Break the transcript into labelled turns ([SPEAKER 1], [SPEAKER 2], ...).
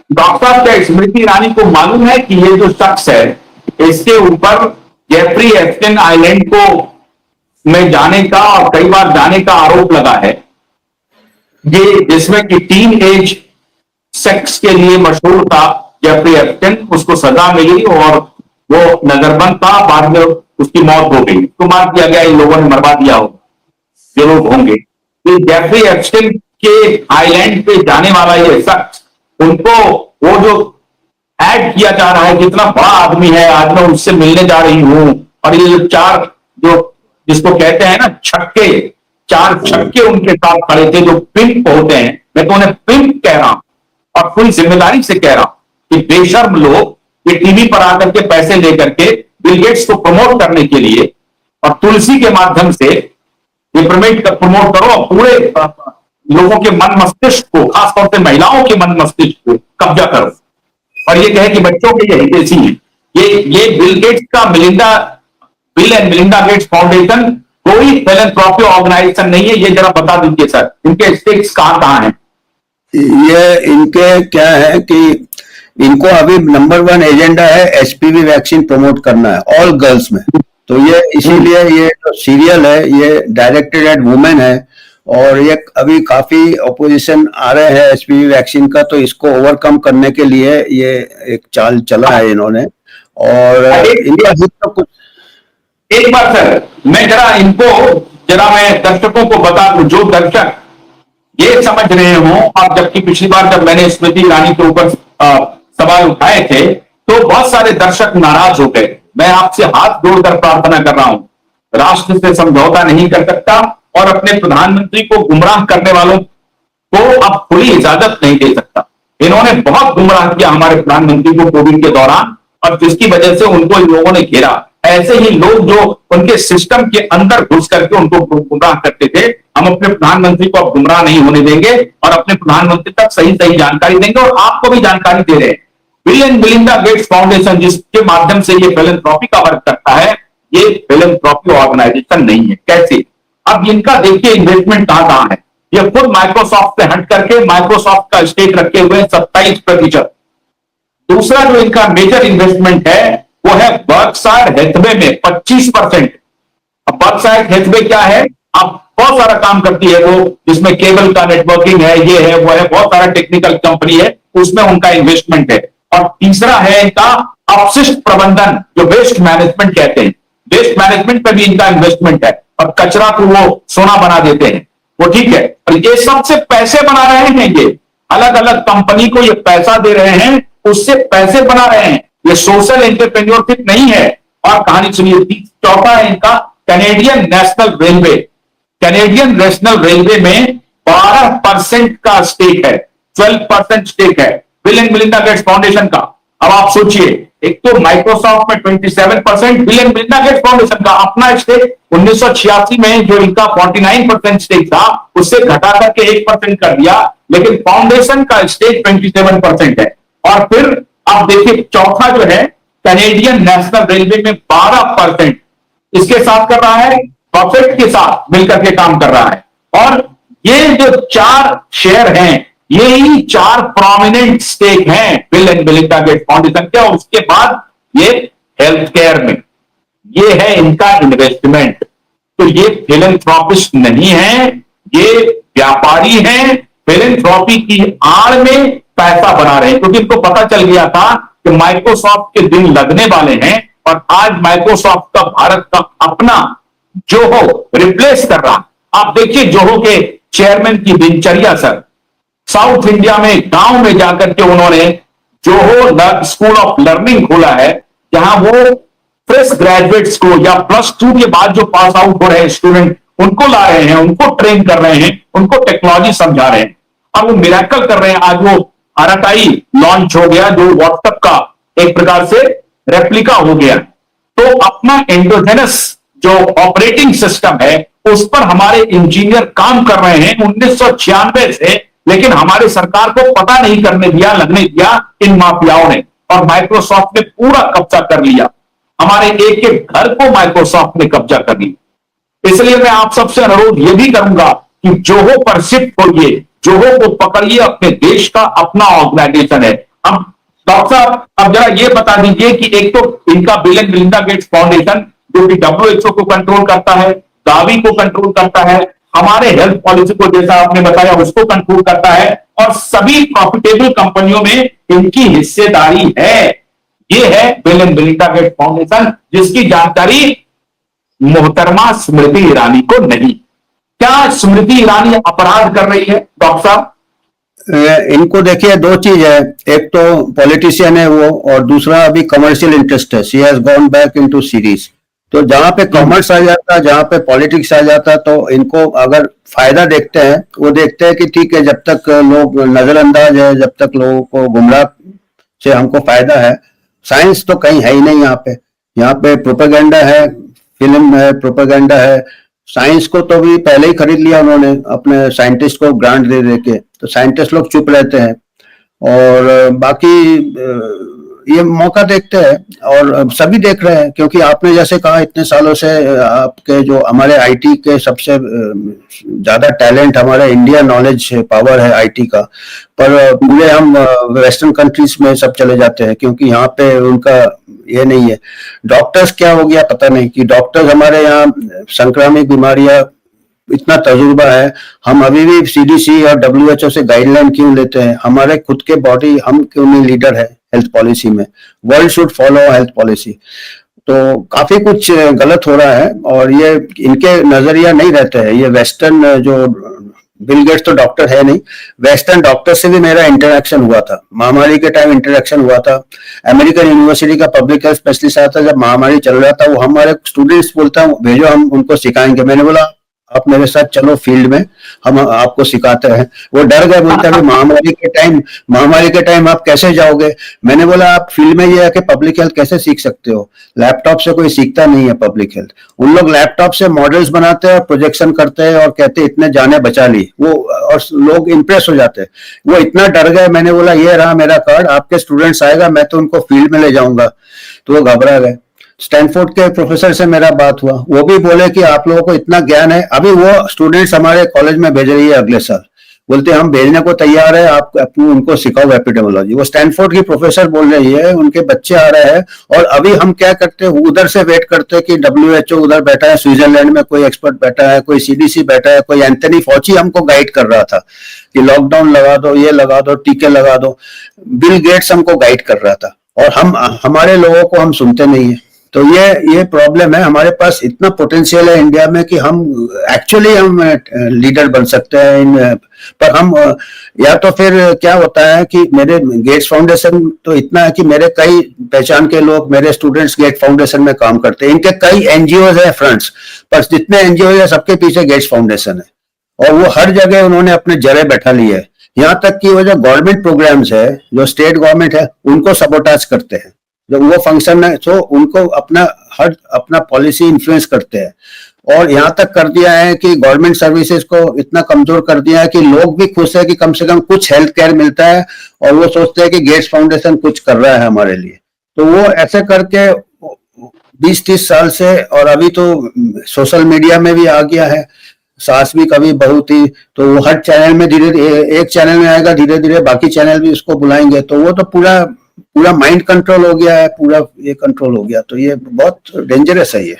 [SPEAKER 1] Doctor साहब, क्या स्मृति ईरानी को मालूम है कि ये जो शख्स है, इसके ऊपर जेफरी एप्स्टाइन आइलैंड को में जाने का और कई बार जाने का आरोप लगा है, ये जिसमें कि टीन एज सेक्स के लिए मशहूर था जेफरी एप्स्टाइन, उसको सजा मिली और वो नजरबंद था, बाद में उसकी मौत हो गई, उसको मार दिया गया, इन लोगों ने मरवा दिया हो जो लोग होंगे। तो जेफरी एप्स्टाइन के आइलैंड पे जाने वाला ये शख्स, उनको वो जो ऐड किया जा रहा है कि इतना बड़ा आदमी है, आज मैं उससे मिलने जा रही हूं, और ये जो चार, जो जिसको कहते हैं ना छक्के, चार छक्के उनके साथ खड़े थे जो पिंप होते हैं, मैं तो उन्हें पिंप कह रहा हूं और पूरी जिम्मेदारी से कह रहा हूं कि बेशर्म लोग ये टीवी पर आकर के पैसे लेकर के बिल गेट्स को प्रमोट करने के लिए और तुलसी के माध्यम से ये प्रमोट करो और पूरे लोगों के मन मस्तिष्क को, खासतौर से महिलाओं के मन मस्तिष्क को कब्जा करो और ये कहे कि बच्चों के ये हितैषी हैं। ये बिल गेट्स का bill and Melinda Gates foundation कोई फिलैंथ्रोपी ऑर्गेनाइजेशन नहीं है, ये जरा बता दीजिए सर, इनके स्टेक्स कहां हैं?
[SPEAKER 2] ये इनके क्या है कि इनको अभी नंबर 1 एजेंडा है एचपीवी वैक्सीन प्रमोट करना है ऑल गर्ल्स में, तो ये इसीलिए ये जो सीरियल है ये डायरेक्टेड एट वुमेन है और ये अभी काफी ऑपोजिशन आ रहे हैं एचपीवी वैक्सीन का, तो इसको ओवरकम करने के लिए ये एक चाल चला है इन्होंने। और इनका तो कुछ
[SPEAKER 1] एक बार सर मैं मैं दर्शकों को बता दूं, जो दर्शक ये समझ रहे हो, और जबकि पिछली बार जब मैंने स्मृति ईरानी के ऊपर सवाल उठाए थे तो बहुत सारे दर्शक नाराज हो गए। मैं आपसे हाथ जोड़कर प्रार्थना कर रहा हूं, राष्ट्र से समझौता नहीं कर सकता और अपने प्रधानमंत्री को गुमराह करने वालों को अब खुली इजाजत नहीं दे सकता। इन्होंने बहुत गुमराह किया हमारे प्रधानमंत्री को कोविड के दौरान, और जिसकी वजह से उनको इन लोगों ने घेरा। ऐसे ही लोग जो उनके सिस्टम के अंदर घुस करके उनको गुमराह करते थे, हम अपने प्रधानमंत्री को अब गुमराह नहीं होने देंगे और अपने प्रधानमंत्री तक सही सही जानकारी देंगे और आपको भी जानकारी दे रहे हैं। Bill and Melinda Gates foundation जिसके माध्यम से ये फिलैंथ्रोपी का वर्क करता है, ये फिलैंथ्रोपी ऑर्गेनाइजेशन नहीं है। कैसे? अब इनका देखिए इन्वेस्टमेंट कहां है। ये खुद माइक्रोसॉफ्ट से हट करके माइक्रोसॉफ्ट का स्टेक रखे हुए 27%। दूसरा जो इनका मेजर इन्वेस्टमेंट है वो है बर्कशायर हैथवे में 25%। अब बर्कशायर हैथवे क्या है? अब बहुत सारा काम करती है वो, जिसमें केबल का नेटवर्किंग है, ये है वो है, बहुत सारा टेक्निकल कंपनी है, उसमें उनका इन्वेस्टमेंट है। और तीसरा है इनका अपशिष्ट प्रबंधन, जो वेस्ट मैनेजमेंट कहते हैं, वेस्ट मैनेजमेंट पे भी इनका इन्वेस्टमेंट है और कचरा को वो सोना बना देते हैं, वो ठीक है। और ये सबसे पैसे बना रहे हैं, ये अलग अलग कंपनी को ये पैसा दे रहे हैं, उससे पैसे बना रहे हैं। ये सोशल एंटरप्रेन्योरशिप नहीं है। और कहानी सुनिए, चौथा है इनका Canadian national railway. Canadian national railway में 12% का स्टेक है, 12% स्टेक है bill and Melinda Gates foundation का। अब आप सोचिए, एक तो माइक्रोसॉफ्ट में 27%, bill and Melinda Gates foundation का अपना स्टेक 1986 में जो इनका 49% स्टेक था, उससे घटा करके 1% कर दिया, लेकिन फाउंडेशन का स्टेक 27% है। और फिर आप देखिए चौथा जो है कैनेडियन नेशनल रेलवे में 12%, इसके साथ कर रहा है, प्रॉफिट के साथ मिलकर के काम कर रहा है। और ये जो 4 शेयर हैं, यही 4 प्रोमिनेंट स्टेक हैं bill and Melinda Gates foundation के। और उसके बाद ये हेल्थ केयर में, ये है इनका इन्वेस्टमेंट। तो ये फिलैंथ्रोपिस्ट नहीं है, ये व्यापारी हैं, फिलैंथ्रोपी की आड़ में पैसा बना रहे हैं, क्योंकि इनको पता चल गया था कि माइक्रोसॉफ्ट के दिन लगने वाले हैं और आज माइक्रोसॉफ्ट का भारत का अपना जोहो रिप्लेस कर रहा। आप देखिए जोहो के चेयरमैन की दिनचर्या सर, साउथ इंडिया में गांव में जाकर के उन्होंने जोहो स्कूल ऑफ लर्निंग खोला है, जहां वो फ्रेश ग्रेजुएट्स को या +2 के बाद जो पास आउट हो रहे हैं स्टूडेंट, उनको ला रहे हैं, उनको ट्रेन कर रहे हैं, उनको टेक्नोलॉजी समझा रहे हैं और वो मिरेकल कर रहे हैं। आज वो RTI लॉन्च हो गया, जो व्हाट्सएप का एक प्रकार से रेप्लिका हो गया। तो अपना एंडोजेनस जो ऑपरेटिंग सिस्टम है, उस पर हमारे इंजीनियर काम कर रहे हैं 1996 से, लेकिन हमारी सरकार को पता नहीं करने दिया, लगने दिया इन माफियाओं ने, और माइक्रोसॉफ्ट ने पूरा कब्जा कर लिया। हमारे एक एक घर को माइक्रोसॉफ्ट ने कब्जा कर लिया। इसलिए मैं आप सबसे अनुरोध यह भी करूंगा कि जोहो पर शिफ्ट होइए, जोहो को पकड़िए, अपने देश का अपना ऑर्गेनाइजेशन है। अब डॉक्टर साहब अब जरा ये बता दीजिए कि एक तो इनका bill and Melinda Gates foundation जो कि WHO को कंट्रोल करता है, गावी को कंट्रोल करता है, हमारे हेल्थ पॉलिसी को जैसा आपने बताया उसको कंट्रोल करता है, और सभी प्रॉफिटेबल कंपनियों में इनकी हिस्सेदारी है। ये है bill and Melinda Gates foundation, जिसकी जानकारी मोहतरमा स्मृति ईरानी को नहीं। क्या स्मृति ईरानी अपराध कर रही है डॉक्टर साहब?
[SPEAKER 2] इनको देखिए, दो चीज है, एक तो पॉलिटिशियन है वो, और दूसरा अभी कमर्शियल इंटरेस्ट है। She has gone back into series. तो जहां पे कॉमर्स आ जाता है, जहां पे पॉलिटिक्स आ जाता है, तो इनको अगर फायदा देखते हैं, वो देखते हैं कि ठीक है, जब तक लोग नजरअंदाज है, जब तक लोगों को गुमराह से हमको फायदा है। साइंस तो कहीं है ही नहीं यहाँ पे प्रोपेगेंडा है, फिल्म है, प्रोपेगेंडा है। साइंस को तो भी पहले ही खरीद लिया उन्होंने, अपने साइंटिस्ट को ग्रांट दे दे के, तो साइंटिस्ट लोग चुप रहते हैं, और बाकी ये मौका देखते हैं, और सभी देख रहे हैं, क्योंकि आपने जैसे कहा इतने सालों से आपके जो हमारे आईटी के सबसे ज्यादा टैलेंट हमारे इंडिया नॉलेज पावर है आईटी का, पर पूरे हम वेस्टर्न कंट्रीज में सब चले जाते हैं, क्योंकि यहाँ पे उनका ये नहीं है। डॉक्टर्स क्या हो गया पता नहीं, कि डॉक्टर्स हमारे यहाँ संक्रामक बीमारियां इतना तजुर्बा है, हम अभी भी सीडीसी और WHO से गाइडलाइन क्यों लेते हैं? हमारे खुद के बॉडी, हम क्यों नहीं लीडर है हेल्थ पॉलिसी में? World should follow health policy. तो काफी कुछ गलत हो रहा है, और ये इनके नजरिया नहीं रहते हैं। ये वेस्टर्न जो बिल गेट्स तो डॉक्टर है नहीं, वेस्टर्न डॉक्टर से भी मेरा इंटरेक्शन हुआ था, महामारी के टाइम इंटरेक्शन हुआ था। अमेरिकन यूनिवर्सिटी का पब्लिक हेल्थ स्पेशलिस्ट आया था, जब महामारी चल रहा था, वो हमारे स्टूडेंट्स बोलता हूँ भेजो, हम उनको सिखाएंगे। मैंने बोला आप मेरे साथ चलो फील्ड में, हम आपको सिखाते हैं। वो डर गए, बोलते हैं महामारी के टाइम आप कैसे जाओगे? मैंने बोला आप फील्ड में ये है कि पब्लिक हेल्थ कैसे सीख सकते हो? लैपटॉप से कोई सीखता नहीं है पब्लिक हेल्थ। उन लोग लैपटॉप से मॉडल्स बनाते हैं और प्रोजेक्शन करते हैं और कहते हैं इतने जाने बचा ली वो, और लोग इंप्रेस हो जाते हैं। वो इतना डर गए, मैंने बोला ये रहा मेरा कार्ड, आपके स्टूडेंट्स आएगा मैं तो उनको फील्ड में ले जाऊंगा। तो वो घबरा गए। स्टैनफोर्ड के प्रोफेसर से मेरा बात हुआ, वो भी बोले कि आप लोगों को इतना ज्ञान है। अभी वो स्टूडेंट्स हमारे कॉलेज में भेज रही है अगले साल, बोलते हम भेजने को तैयार है, आप उनको सिखाओ एपिडेमोलॉजी। वो स्टैनफोर्ड की प्रोफेसर बोल रही है, उनके बच्चे आ रहे हैं। और अभी हम क्या करते हैं, उधर से वेट करते हैं कि WHO उधर बैठा है, स्विट्जरलैंड में कोई एक्सपर्ट बैठा है, कोई CDC बैठा है, कोई एंथनी फॉची हमको गाइड कर रहा था कि लॉकडाउन लगा दो, ये लगा दो, टीके लगा दो। बिल गेट्स हमको गाइड कर रहा था, और हमारे लोगों को हम सुनते नहीं है। तो ये प्रॉब्लम है। हमारे पास इतना पोटेंशियल है इंडिया में कि हम एक्चुअली हम लीडर बन सकते हैं पर हम, या तो फिर क्या होता है कि मेरे गेट्स फाउंडेशन तो इतना है कि मेरे कई पहचान के लोग, मेरे स्टूडेंट्स गेट फाउंडेशन में काम करते हैं। इनके कई NGOs है फ्रंट्स, पर जितने NGOs है सबके पीछे गेट्स फाउंडेशन है, और वो हर जगह उन्होंने अपने जरे बैठा लिए है। यहाँ तक कि वो जो गवर्नमेंट प्रोग्राम्स है, जो स्टेट गवर्नमेंट है, उनको सबोटाज करते हैं। जब वो फंक्शन है तो उनको अपना पॉलिसी इन्फ्लुएंस करते हैं। और यहाँ तक कर दिया है कि गवर्नमेंट सर्विसेज को इतना कमजोर कर दिया है कि लोग भी खुश है कि कम से कम कुछ हेल्थ केयर मिलता है, और वो सोचते हैं कि गेट्स फाउंडेशन कुछ कर रहा है हमारे लिए। तो वो ऐसे करके 20-30 साल से, और अभी तो सोशल मीडिया में भी आ गया है, सास भी कभी बहू थी, तो वो हर चैनल में एक चैनल में आएगा, धीरे धीरे बाकी चैनल भी उसको बुलाएंगे। तो वो तो पूरा माइंड कंट्रोल हो गया है, पूरा ये कंट्रोल हो गया। तो ये बहुत डेंजरस है ये।